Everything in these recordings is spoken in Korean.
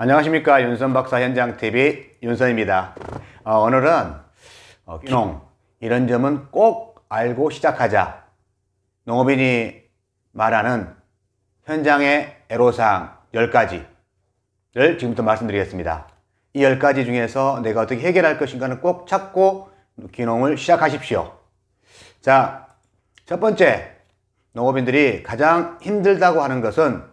안녕하십니까. 윤선 박사 현장TV 윤선입니다. 오늘은 귀농 이런 점은 꼭 알고 시작하자, 농업인이 말하는 현장의 애로사항 10가지를 지금부터 말씀드리겠습니다. 이 10가지 중에서 내가 어떻게 해결할 것인가는 꼭 찾고 귀농을 시작하십시오. 자, 첫 번째, 농업인들이 가장 힘들다고 하는 것은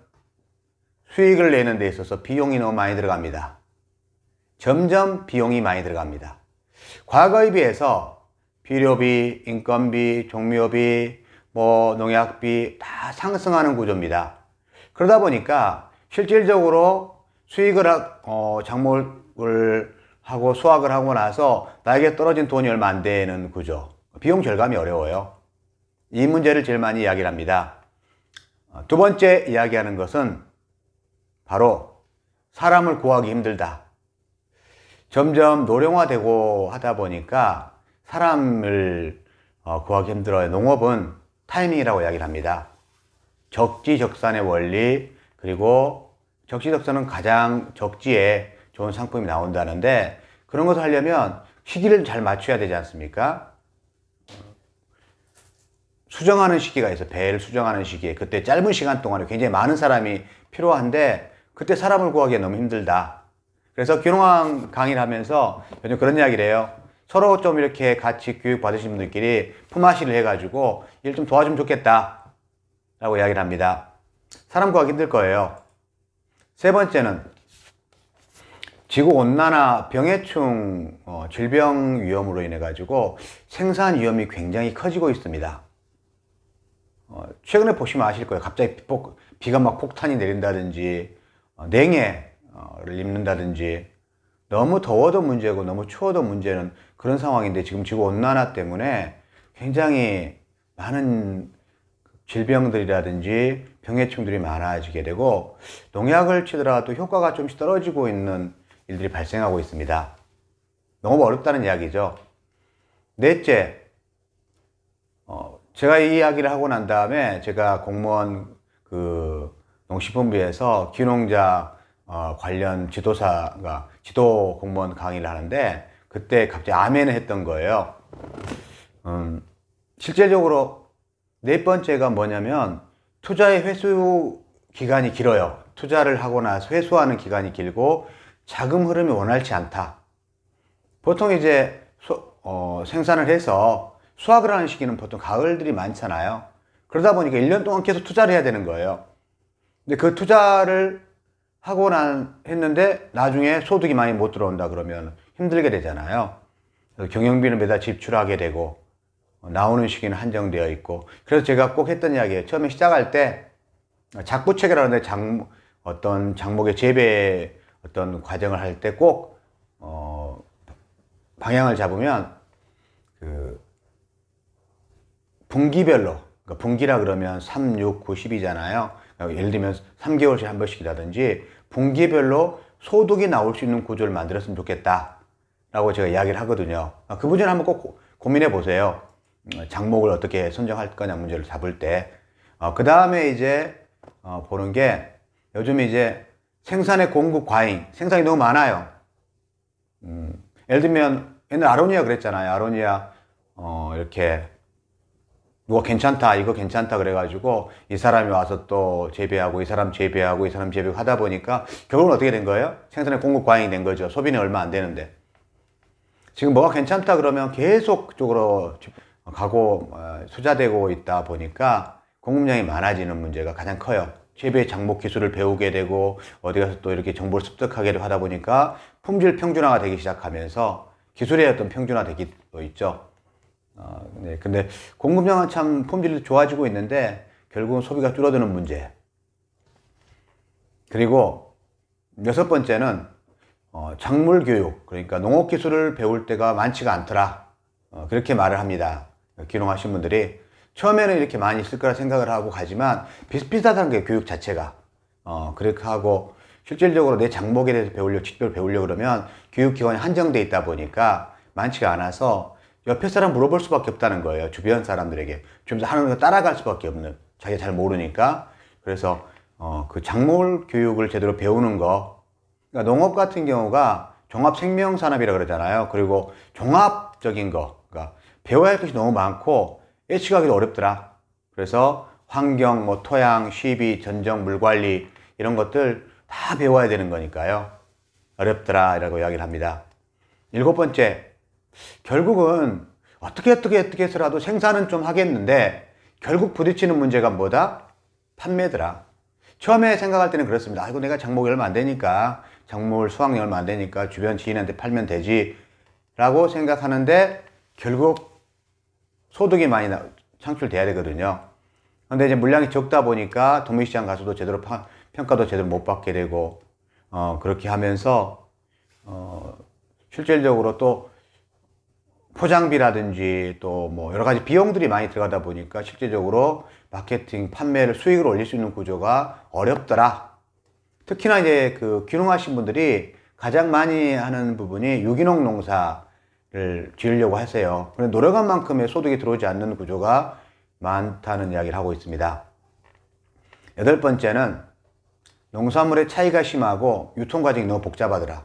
수익을 내는 데 있어서 비용이 너무 많이 들어갑니다. 점점 비용이 많이 들어갑니다. 과거에 비해서 비료비, 인건비, 종묘비, 농약비 다 상승하는 구조입니다. 그러다 보니까 실질적으로 수익을 작물을 하고 수확을 하고 나서 나에게 떨어진 돈이 얼마 안 되는 구조, 비용 절감이 어려워요. 이 문제를 제일 많이 이야기를 합니다. 두 번째 이야기하는 것은 바로 사람을 구하기 힘들다. 점점 노령화되고 하다 보니까 사람을 구하기 힘들어요. 농업은 타이밍이라고 이야기를 합니다. 적지적산의 원리, 그리고 적지적산은 가장 적지에 좋은 상품이 나온다는데, 그런 것을 하려면 시기를 잘 맞춰야 되지 않습니까? 수정하는 시기가 있어요. 배를 수정하는 시기에 그때 짧은 시간 동안에 굉장히 많은 사람이 필요한데 그때 사람을 구하기가 너무 힘들다. 그래서 귀농 강의를 하면서 요즘 그런 이야기를 해요. 서로 좀 이렇게 같이 교육 받으신 분들끼리 품앗이를 해가지고 일 좀 도와주면 좋겠다 라고 이야기를 합니다. 사람 구하기 힘들 거예요. 세 번째는 지구온난화, 병해충, 질병 위험으로 인해 가지고 생산 위험이 굉장히 커지고 있습니다. 최근에 보시면 아실 거예요. 갑자기 비가 막 폭탄이 내린다든지, 냉해를 입는다든지, 너무 더워도 문제고 너무 추워도 문제는 그런 상황인데, 지금 지구온난화 때문에 굉장히 많은 질병들이라든지 병해충들이 많아지게 되고, 농약을 치더라도 효과가 좀씩 떨어지고 있는 일들이 발생하고 있습니다. 너무 어렵다는 이야기죠. 넷째, 제가 이 이야기를 하고 난 다음에 제가 공무원 농식품부에서 귀농자 관련 지도사가 지도 공무원 강의를 하는데, 그때 갑자기 아멘을 했던 거예요. 실제적으로 네 번째가 뭐냐면 투자의 회수 기간이 길어요. 투자를 하고 나서 회수하는 기간이 길고 자금 흐름이 원활치 않다. 보통 이제 생산을 해서 수확을 하는 시기는 보통 가을들이 많잖아요. 그러다 보니까 1년 동안 계속 투자를 해야 되는 거예요. 근데 그 투자를 하고 했는데 나중에 소득이 많이 못 들어온다 그러면 힘들게 되잖아요. 그래서 경영비는 매달 지출하게 되고 나오는 시기는 한정되어 있고, 그래서 제가 꼭 했던 이야기예요. 처음에 시작할 때 작부체계라는데 어떤 작목의 재배 어떤 과정을 할 때 꼭 방향을 잡으면 분기별로, 그러니까 분기라 그러면 3, 6, 9, 10이잖아요. 예를 들면 3개월씩 한 번씩이라든지 분기별로 소득이 나올 수 있는 구조를 만들었으면 좋겠다 라고 제가 이야기를 하거든요. 그 문제는 한번 꼭 고민해 보세요. 작목을 어떻게 선정할 거냐 문제를 잡을 때. 그 다음에 이제 보는 게, 요즘 이제 생산의 공급 과잉, 생산이 너무 많아요. 예를 들면 옛날 아로니아 그랬잖아요. 아로니아 이렇게 누가 괜찮다, 이거 괜찮다 그래가지고 이 사람이 와서 또 재배하고 이 사람 재배하고 이 사람 재배하고 하다 보니까 결국은 어떻게 된 거예요? 생산의 공급 과잉이 된 거죠. 소비는 얼마 안 되는데. 지금 뭐가 괜찮다 그러면 계속 그쪽으로 가고 투자되고 있다 보니까 공급량이 많아지는 문제가 가장 커요. 재배 장목 기술을 배우게 되고 어디 가서 또 이렇게 정보를 습득하게 하다 보니까 품질 평준화가 되기 시작하면서 기술의 어떤 평준화되기도 있죠. 네, 근데 공급량은 참 품질이 좋아지고 있는데 결국은 소비가 줄어드는 문제. 그리고 여섯 번째는 작물 교육, 그러니까 농업 기술을 배울 때가 많지가 않더라. 그렇게 말을 합니다. 귀농하신 분들이 처음에는 이렇게 많이 있을 거라 생각을 하고 가지만 비슷비슷하다는 게 교육 자체가. 그렇게 하고 실질적으로 내 작목에 대해서 직접 배우려고 그러면 교육기관이 한정되어 있다 보니까 많지가 않아서 옆에 사람 물어볼 수밖에 없다는 거예요. 주변 사람들에게. 주변에서 하는 거 따라갈 수밖에 없는. 자기가 잘 모르니까. 그래서 그 작물 교육을 제대로 배우는 거, 그러니까 농업 같은 경우가 종합생명산업이라 그러잖아요. 그리고 종합적인 거, 그러니까 배워야 할 것이 너무 많고 예측하기도 어렵더라. 그래서 환경, 뭐 토양, 시비, 전정, 물관리 이런 것들 다 배워야 되는 거니까요. 어렵더라 라고 이야기를 합니다. 7번째, 결국은 어떻게 해서라도 생산은 좀 하겠는데 결국 부딪히는 문제가 뭐다? 판매더라. 처음에 생각할 때는 그렇습니다. 아이고 내가 작목이 얼마 안 되니까, 작물 수확량이 얼마 안 되니까 주변 지인한테 팔면 되지 라고 생각하는데 결국 소득이 많이 창출돼야 되거든요. 근데 이제 물량이 적다 보니까 도매시장 가서도 제대로 평가도 제대로 못 받게 되고 그렇게 하면서 실질적으로 또 포장비라든지 또 뭐 여러 가지 비용들이 많이 들어가다 보니까 실질적으로 마케팅, 판매를 수익을 올릴 수 있는 구조가 어렵더라. 특히나 이제 그 귀농하신 분들이 가장 많이 하는 부분이 유기농 농사를 지으려고 하세요. 그런데 노력한 만큼의 소득이 들어오지 않는 구조가 많다는 이야기를 하고 있습니다. 8번째는 농산물의 차이가 심하고 유통 과정이 너무 복잡하더라.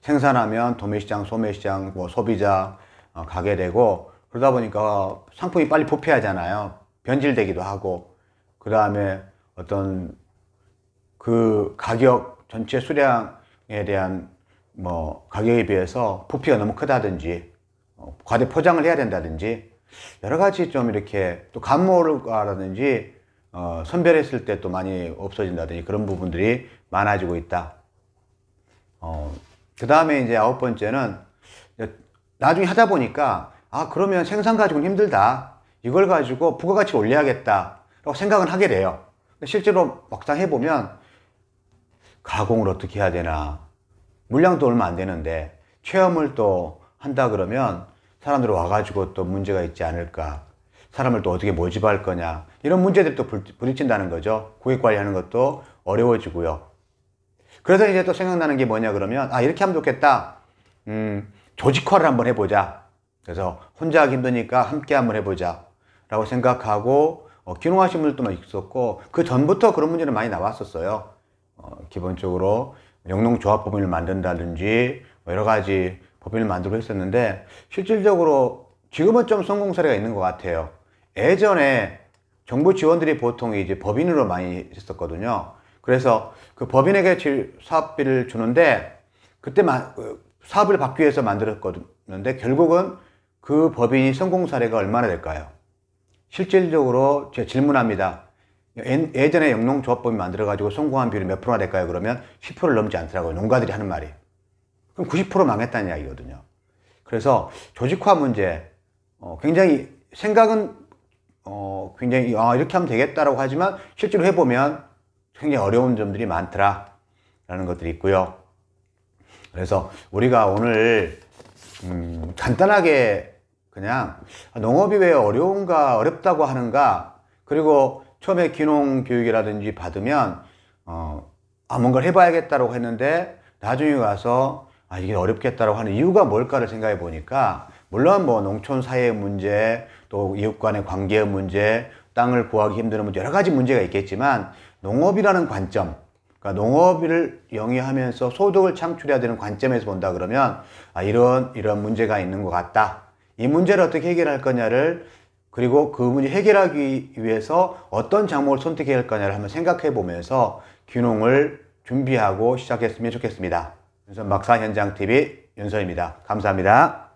생산하면 도매시장, 소매시장, 뭐 소비자 가게 되고 그러다 보니까 상품이 빨리 부패하잖아요. 변질되기도 하고 그 다음에 어떤 그 가격 전체 수량에 대한 뭐 가격에 비해서 부피가 너무 크다든지 과대 포장을 해야 된다든지 여러 가지 좀 이렇게 또 감모라든지 선별했을 때 또 많이 없어진다든지 그런 부분들이 많아지고 있다. 그 다음에 이제 9번째는 나중에 하다 보니까 그러면 생산 가지고는 힘들다. 이걸 가지고 부가가치를 올려야겠다 라고 생각은 하게 돼요. 실제로 막상 해보면 가공을 어떻게 해야 되나, 물량도 얼마 안 되는데 체험을 또 한다 그러면 사람들이 와가지고 또 문제가 있지 않을까, 사람을 또 어떻게 모집할 거냐, 이런 문제들이 또 부딪힌다는 거죠. 고객 관리하는 것도 어려워지고요. 그래서 이제 또 생각나는 게 뭐냐 그러면 이렇게 하면 좋겠다. 조직화를 한번 해보자. 그래서 혼자 하기 힘드니까 함께 한번 해보자 라고 생각하고 귀농하신 분들도 있었고 그 전부터 그런 문제는 많이 나왔었어요. 기본적으로 영농조합법인을 만든다든지 여러 가지 법인을 만들고 했었는데 실질적으로 지금은 좀 성공 사례가 있는 것 같아요. 예전에 정부 지원들이 보통 이제 법인으로 많이 했었거든요. 그래서 그 법인에게 사업비를 주는데 그때 사업을 받기 위해서 만들었는데 결국은 그 법인이 성공 사례가 얼마나 될까요? 실질적으로 제가 질문합니다. 예전에 영농조합법인 만들어가지고 성공한 비율이 몇 프로나 될까요? 그러면 10%를 넘지 않더라고요. 농가들이 하는 말이. 그럼 90% 망했다는 이야기거든요. 그래서 조직화 문제, 굉장히 생각은 굉장히 이렇게 하면 되겠다라고 하지만 실제로 해보면 굉장히 어려운 점들이 많더라 라는 것들이 있고요. 그래서 우리가 오늘 간단하게 그냥 농업이 왜 어렵다고 하는가, 그리고 처음에 귀농 교육이라든지 받으면 뭔가를 해봐야겠다고 했는데 나중에 가서 이게 어렵겠다고 하는 이유가 뭘까를 생각해 보니까 물론 뭐 농촌 사회의 문제, 또 이웃 간의 관계의 문제, 땅을 구하기 힘든 문제, 여러 가지 문제가 있겠지만 농업이라는 관점, 그러니까 농업을 영위하면서 소득을 창출해야 되는 관점에서 본다 그러면 이런 문제가 있는 것 같다. 이 문제를 어떻게 해결할 거냐를, 그리고 그 문제 해결하기 위해서 어떤 작목을 선택해야 할 거냐를 한번 생각해 보면서 귀농을 준비하고 시작했으면 좋겠습니다. 윤선 박사 현장TV 윤선입니다. 감사합니다.